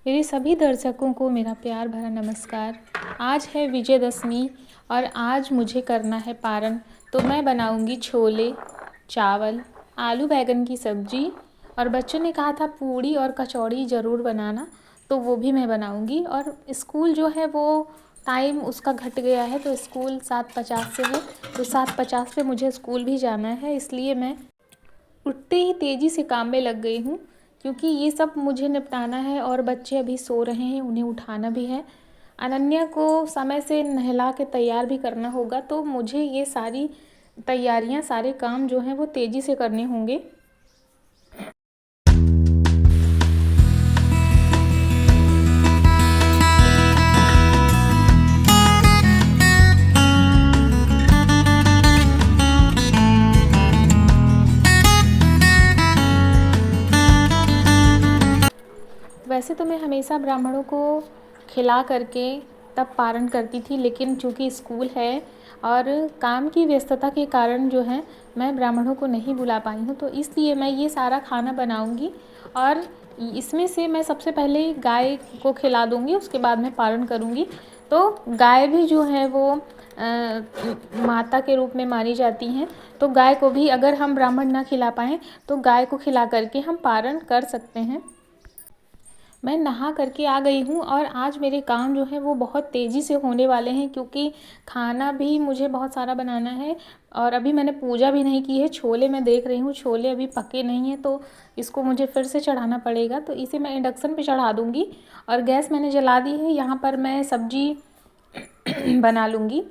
मेरे सभी दर्शकों को मेरा प्यार भरा नमस्कार। आज है विजयदशमी और आज मुझे करना है पारण। तो मैं बनाऊंगी छोले, चावल, आलू बैंगन की सब्ज़ी और बच्चों ने कहा था पूड़ी और कचौड़ी ज़रूर बनाना, तो वो भी मैं बनाऊंगी। और स्कूल जो है वो टाइम उसका घट गया है, तो स्कूल 7:50 से है, तो 7:50 पे मुझे स्कूल भी जाना है, इसलिए मैं उठते ही तेज़ी से काम में लग गई हूँ, क्योंकि ये सब मुझे निपटाना है और बच्चे अभी सो रहे हैं, उन्हें उठाना भी है। अनन्या को समय से नहला के तैयार भी करना होगा, तो मुझे ये सारी तैयारियां, सारे काम जो हैं वो तेज़ी से करने होंगे। वैसे तो मैं हमेशा ब्राह्मणों को खिला करके तब पारण करती थी, लेकिन चूँकि स्कूल है और काम की व्यस्तता के कारण जो है मैं ब्राह्मणों को नहीं बुला पाई हूँ, तो इसलिए मैं ये सारा खाना बनाऊँगी और इसमें से मैं सबसे पहले गाय को खिला दूँगी, उसके बाद मैं पारण करूँगी। तो गाय भी जो है वो माता के रूप में मानी जाती हैं, तो गाय को भी अगर हम ब्राह्मण ना खिला पाएँ तो गाय को खिला करके हम पारण कर सकते हैं। मैं नहा करके आ गई हूँ और आज मेरे काम जो है वो बहुत तेज़ी से होने वाले हैं, क्योंकि खाना भी मुझे बहुत सारा बनाना है और अभी मैंने पूजा भी नहीं की है। छोले मैं देख रही हूँ, छोले अभी पके नहीं हैं, तो इसको मुझे फिर से चढ़ाना पड़ेगा, तो इसे मैं इंडक्शन पे चढ़ा दूँगी और गैस मैंने जला दी है। यहाँ पर मैं सब्जी बना लूँगी।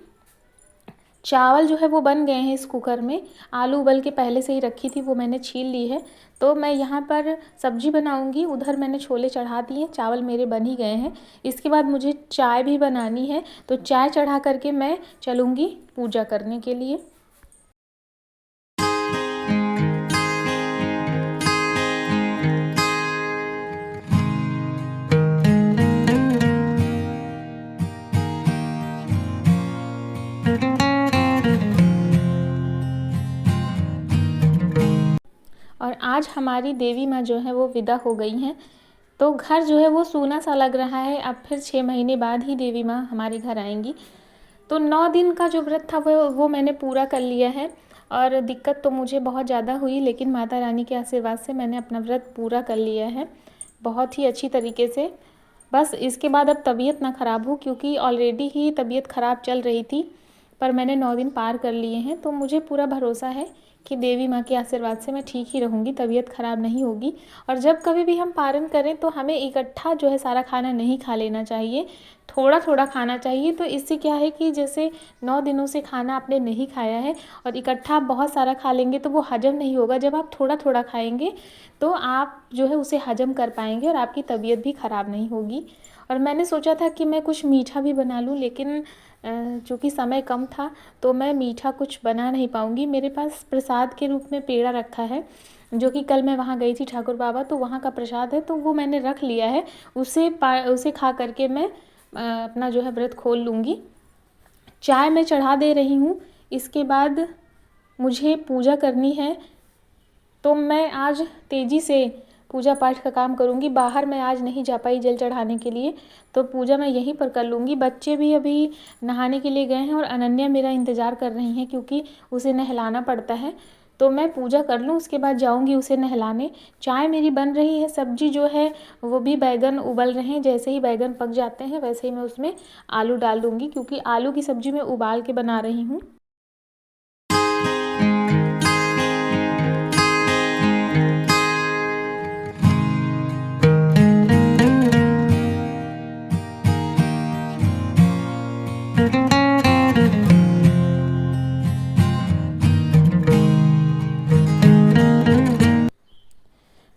चावल जो है वो बन गए हैं इस कुकर में, आलू उबल के पहले से ही रखी थी, वो मैंने छील ली है। तो मैं यहाँ पर सब्जी बनाऊँगी, उधर मैंने छोले चढ़ा दिए, चावल मेरे बन ही गए हैं। इसके बाद मुझे चाय भी बनानी है, तो चाय चढ़ा करके मैं चलूँगी पूजा करने के लिए। और आज हमारी देवी माँ जो है वो विदा हो गई हैं, तो घर जो है वो सूना सा लग रहा है। अब फिर 6 महीने बाद ही देवी माँ हमारे घर आएंगी। तो 9 दिन का जो व्रत था वो मैंने पूरा कर लिया है और दिक्कत तो मुझे बहुत ज़्यादा हुई, लेकिन माता रानी के आशीर्वाद से मैंने अपना व्रत पूरा कर लिया है बहुत ही अच्छी तरीके से। बस इसके बाद अब तबीयत ना ख़राब हो, क्योंकि ऑलरेडी ही तबीयत ख़राब चल रही थी, पर मैंने 9 दिन पार कर लिए हैं, तो मुझे पूरा भरोसा है कि देवी माँ के आशीर्वाद से मैं ठीक ही रहूँगी, तबीयत ख़राब नहीं होगी। और जब कभी भी हम पारण करें तो हमें इकट्ठा जो है सारा खाना नहीं खा लेना चाहिए, थोड़ा थोड़ा खाना चाहिए। तो इससे क्या है कि जैसे 9 दिनों से खाना आपने नहीं खाया है और इकट्ठा आप बहुत सारा खा लेंगे तो वो हजम नहीं होगा। जब आप थोड़ा थोड़ा खाएंगे तो आप जो है उसे हजम कर पाएंगे और आपकी तबीयत भी ख़राब नहीं होगी। और मैंने सोचा था कि मैं कुछ मीठा भी बना लूँ, लेकिन चूँकि समय कम था तो मैं मीठा कुछ बना नहीं पाऊँगी। मेरे पास प्रसाद के रूप में पेड़ा रखा है, जो कि कल मैं वहाँ गई थी ठाकुर बाबा, तो वहाँ का प्रसाद है, तो वो मैंने रख लिया है। उसे खा करके मैं अपना जो है व्रत खोल लूँगी। चाय मैं चढ़ा दे रही हूँ, इसके बाद मुझे पूजा करनी है, तो मैं आज तेज़ी से पूजा पाठ का काम करूँगी। बाहर मैं आज नहीं जा पाई जल चढ़ाने के लिए, तो पूजा मैं यहीं पर कर लूँगी। बच्चे भी अभी नहाने के लिए गए हैं और अनन्या मेरा इंतज़ार कर रही हैं, क्योंकि उसे नहलाना पड़ता है। तो मैं पूजा कर लूँ, उसके बाद जाऊँगी उसे नहलाने। चाय मेरी बन रही है, सब्जी जो है वो भी बैगन उबल रहे हैं। जैसे ही बैगन पक जाते हैं वैसे ही मैं उसमें आलू डाल दूँगी, क्योंकि आलू की सब्ज़ी मैं उबाल के बना रही हूँ।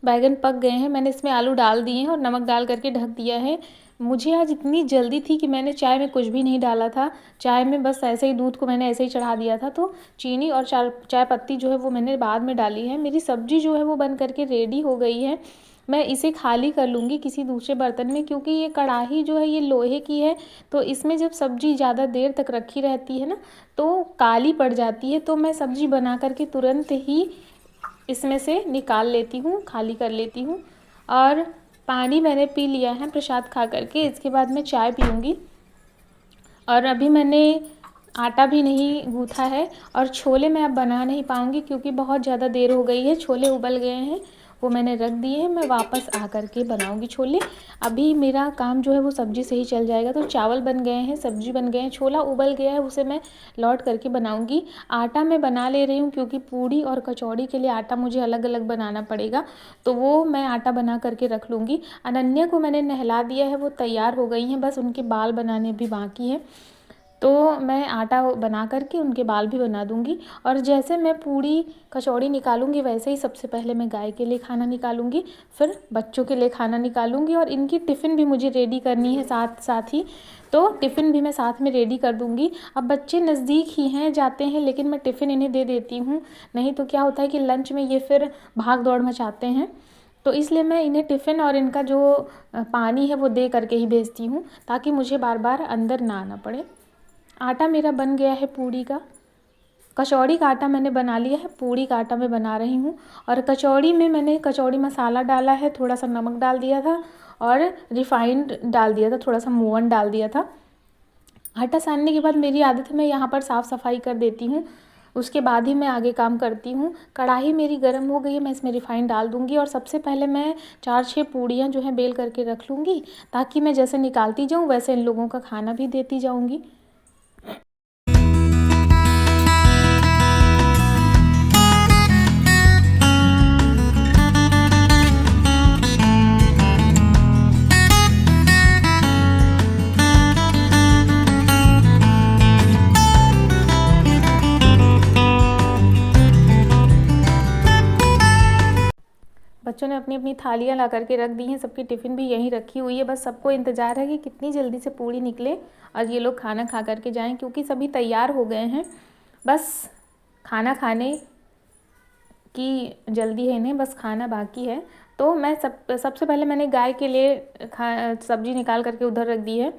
बैगन पक गए हैं, मैंने इसमें आलू डाल दिए हैं और नमक डाल करके ढक दिया है। मुझे आज इतनी जल्दी थी कि मैंने चाय में कुछ भी नहीं डाला था। चाय में बस ऐसे ही दूध को मैंने ऐसे ही चढ़ा दिया था, तो चीनी और चाय पत्ती जो है वो मैंने बाद में डाली है। मेरी सब्ज़ी जो है वो बन करके रेडी हो गई है। मैं इसे खाली कर लूँगी किसी दूसरे बर्तन में, क्योंकि ये कढ़ाई जो है ये लोहे की है, तो इसमें जब सब्ज़ी ज़्यादा देर तक रखी रहती है ना तो काली पड़ जाती है। तो मैं सब्ज़ी बना करके तुरंत ही इसमें से निकाल लेती हूँ, खाली कर लेती हूँ। और पानी मैंने पी लिया है प्रसाद खा करके। इसके बाद मैं चाय पीऊँगी। और अभी मैंने आटा भी नहीं गूँथा है और छोले मैं अब बना नहीं पाऊँगी क्योंकि बहुत ज़्यादा देर हो गई है। छोले उबल गए हैं, वो मैंने रख दिए हैं। मैं वापस आ कर के बनाऊँगी छोले। अभी मेरा काम जो है वो सब्ज़ी से ही चल जाएगा। तो चावल बन गए हैं, सब्ज़ी बन गए हैं, छोला उबल गया है, उसे मैं लौट करके बनाऊँगी। आटा मैं बना ले रही हूँ क्योंकि पूड़ी और कचौड़ी के लिए आटा मुझे अलग अलग बनाना पड़ेगा, तो वो मैं आटा बना करके रख लूँगी। अनन्या को मैंने नहला दिया है, वो तैयार हो गई हैं, बस उनके बाल बनाने भी बाकी हैं। तो मैं आटा बना करके उनके बाल भी बना दूँगी। और जैसे मैं पूड़ी कचौड़ी निकालूँगी वैसे ही सबसे पहले मैं गाय के लिए खाना निकालूँगी, फिर बच्चों के लिए खाना निकालूँगी और इनकी टिफ़िन भी मुझे रेडी करनी है साथ साथ ही। तो टिफ़िन भी मैं साथ में रेडी कर दूँगी। अब बच्चे नज़दीक ही हैं, जाते हैं, लेकिन मैं टिफ़िन इन्हें दे देती हूँ, नहीं तो क्या होता है कि लंच में ये फिर भाग दौड़ मचाते हैं। तो इसलिए मैं इन्हें टिफ़िन और इनका जो पानी है वो दे करके ही भेजती हूँ, ताकि मुझे बार बार अंदर ना आना पड़े। आटा मेरा बन गया है पूड़ी का। कचौड़ी का आटा मैंने बना लिया है, पूड़ी का आटा मैं बना रही हूँ। और कचौड़ी में मैंने कचौड़ी मसाला डाला है, थोड़ा सा नमक डाल दिया था और रिफाइंड डाल दिया था, थोड़ा सा मोवन डाल दिया था। आटा सानने के बाद मेरी आदत है मैं यहाँ पर साफ़ सफाई कर देती हूँ, उसके बाद ही मैं आगे काम करती हूँ। कढ़ाई मेरी गर्म हो गई है, मैं इसमें रिफाइंड डाल दूँगी और सबसे पहले मैं 4-6 पूड़ियाँ जो हैं बेल करके रख लूँगी, ताकि मैं जैसे निकालती जाऊँ वैसे इन लोगों का खाना भी देती जाऊँगी। बच्चों ने अपनी अपनी थालियाँ ला करके रख दी हैं, सबकी टिफ़िन भी यहीं रखी हुई है। बस सबको इंतज़ार है कि कितनी जल्दी से पूड़ी निकले और ये लोग खाना खा करके जाएं, क्योंकि सभी तैयार हो गए हैं। बस खाना खाने की जल्दी है इन्हें, बस खाना बाकी है। तो मैं सबसे पहले मैंने गाय के लिए सब्ज़ी निकाल करके उधर रख दी है।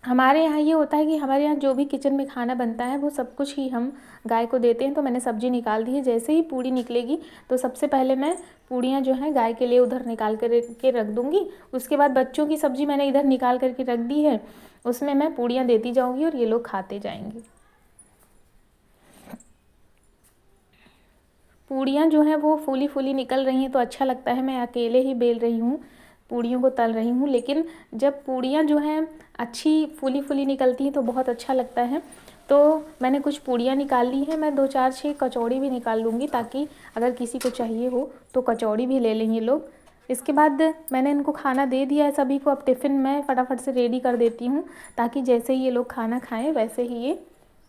हमारे यहाँ ये होता है कि हमारे यहाँ जो भी किचन में खाना बनता है वो सब कुछ ही हम गाय को देते हैं। तो मैंने सब्ज़ी निकाल दी है, जैसे ही पूड़ी निकलेगी तो सबसे पहले मैं पूड़ियाँ जो हैं गाय के लिए उधर निकाल के रख दूँगी। उसके बाद बच्चों की सब्ज़ी मैंने इधर निकाल करके रख दी है, उसमें मैं पूड़ियाँ देती जाऊँगी और ये लोग खाते जाएंगे। पूड़ियाँ जो हैं वो फूली फूली निकल रही हैं तो अच्छा लगता है। मैं अकेले ही बेल रही हूँ, पूड़ियों को तल रही हूँ, लेकिन जब पूड़ियाँ जो हैं अच्छी फूली फूली निकलती हैं तो बहुत अच्छा लगता है। तो मैंने कुछ पूड़ियाँ निकाल ली हैं, मैं 2-4-6 कचौड़ी भी निकाल लूँगी, ताकि अगर किसी को चाहिए हो तो कचौड़ी भी ले लें ये लोग। इसके बाद मैंने इनको खाना दे दिया है सभी को। अब टिफ़िन मैं फटाफट से रेडी कर देती हूँ, ताकि जैसे ही ये लोग खाना खाएँ वैसे ही ये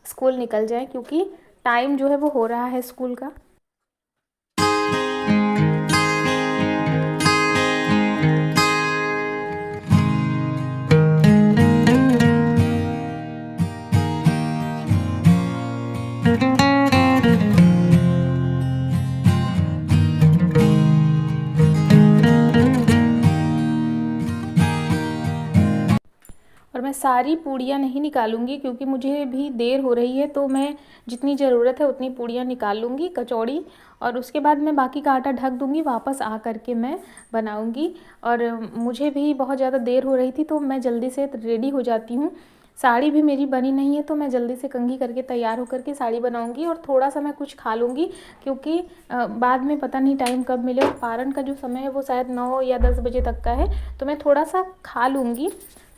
स्कूल निकल जाएँ, क्योंकि टाइम जो है वो हो रहा है स्कूल का। और मैं सारी पूड़ियाँ नहीं निकालूंगी क्योंकि मुझे भी देर हो रही है, तो मैं जितनी ज़रूरत है उतनी पूड़ियाँ निकाल लूँगी कचौड़ी, और उसके बाद मैं बाकी का आटा ढक दूँगी, वापस आ करके मैं बनाऊँगी। और मुझे भी बहुत ज़्यादा देर हो रही थी तो मैं जल्दी से रेडी हो जाती हूँ। साड़ी भी मेरी बनी नहीं है तो मैं जल्दी से कंघी करके तैयार होकर के साड़ी बनाऊँगी, और थोड़ा सा मैं कुछ खा लूँगी, क्योंकि बाद में पता नहीं टाइम कब मिले। और पारण का जो समय है वो शायद 9 या 10 बजे तक का है, तो मैं थोड़ा सा खा लूँगी।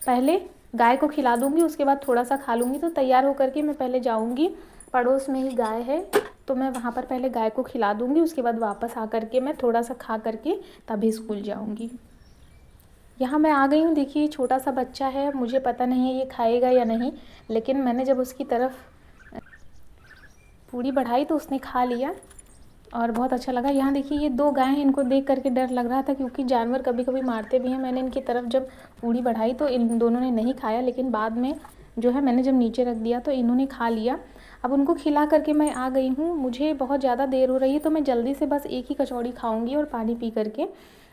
पहले गाय को खिला दूँगी, उसके बाद थोड़ा सा खा लूँगी। तो तैयार होकर के मैं पहले जाऊँगी, पड़ोस में ही गाय है तो मैं वहाँ पर पहले गाय को खिला दूँगी, उसके बाद वापस आ करके मैं थोड़ा सा खा करके तभी स्कूल जाऊँगी। यहाँ मैं आ गई हूँ। देखिए छोटा सा बच्चा है, मुझे पता नहीं है ये खाएगा या नहीं, लेकिन मैंने जब उसकी तरफ पूड़ी बढ़ाई तो उसने खा लिया और बहुत अच्छा लगा। यहाँ देखिए ये 2 गाय हैं, इनको देख करके डर लग रहा था क्योंकि जानवर कभी कभी मारते भी हैं। मैंने इनकी तरफ जब पूड़ी बढ़ाई तो इन दोनों ने नहीं खाया, लेकिन बाद में जो है मैंने जब नीचे रख दिया तो इन्होंने खा लिया। अब उनको खिला करके मैं आ गई हूँ। मुझे बहुत ज़्यादा देर हो रही है तो मैं जल्दी से बस एक ही कचौड़ी खाऊँगी और पानी पी करके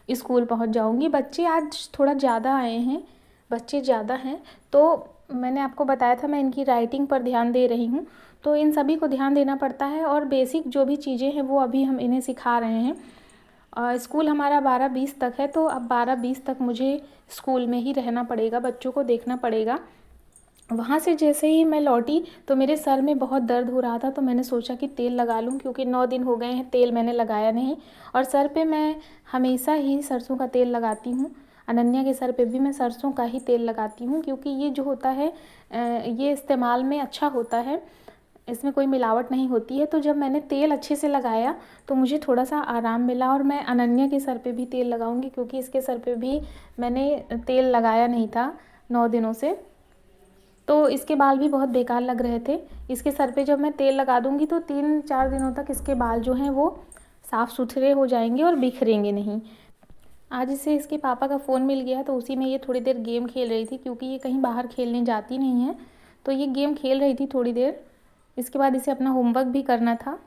स्कूल पहुँच जाऊँगी। बच्चे आज थोड़ा ज़्यादा आए हैं, बच्चे ज़्यादा हैं, तो मैंने आपको बताया था मैं इनकी राइटिंग पर ध्यान दे रही हूँ, तो इन सभी को ध्यान देना पड़ता है। और बेसिक जो भी चीज़ें हैं वो अभी हम इन्हें सिखा रहे हैं। स्कूल हमारा 12:20 तक है, तो अब 12:20 तक मुझे स्कूल में ही रहना पड़ेगा, बच्चों को देखना पड़ेगा। वहाँ से जैसे ही मैं लौटी तो मेरे सर में बहुत दर्द हो रहा था, तो मैंने सोचा कि तेल लगा लूँ, क्योंकि 9 दिन हो गए हैं तेल मैंने लगाया नहीं। और सर पे मैं हमेशा ही सरसों का तेल लगाती हूँ। अनन्या के सर पे भी मैं सरसों का ही तेल लगाती हूँ, क्योंकि ये जो होता है ये इस्तेमाल में अच्छा होता है, इसमें कोई मिलावट नहीं होती है। तो जब मैंने तेल अच्छे से लगाया तो मुझे थोड़ा सा आराम मिला। और मैं अनन्या के सर पे भी तेल लगाऊंगी, क्योंकि इसके सर पे भी मैंने तेल लगाया नहीं था 9 दिनों से, तो इसके बाल भी बहुत बेकार लग रहे थे। इसके सर पे जब मैं तेल लगा दूंगी तो 3-4 दिनों तक इसके बाल जो हैं वो साफ़ सुथरे हो जाएंगे और बिखरेंगे नहीं। आज इसे इसके पापा का फ़ोन मिल गया, तो उसी में ये थोड़ी देर गेम खेल रही थी, क्योंकि ये कहीं बाहर खेलने जाती नहीं है, तो ये गेम खेल रही थी थोड़ी देर। इसके बाद इसे अपना होमवर्क भी करना था।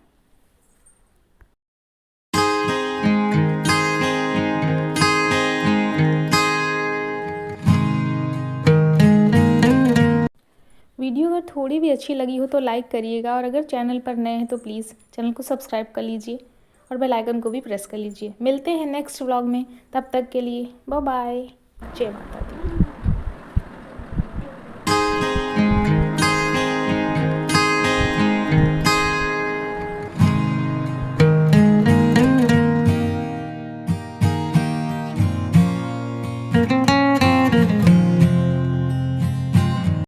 वीडियो अगर थोड़ी भी अच्छी लगी हो तो लाइक करिएगा, और अगर चैनल पर नए हैं तो प्लीज़ चैनल को सब्सक्राइब कर लीजिए और बेल आइकन को भी प्रेस कर लीजिए। मिलते हैं नेक्स्ट व्लॉग में, तब तक के लिए बाय बाय, जय माता दी।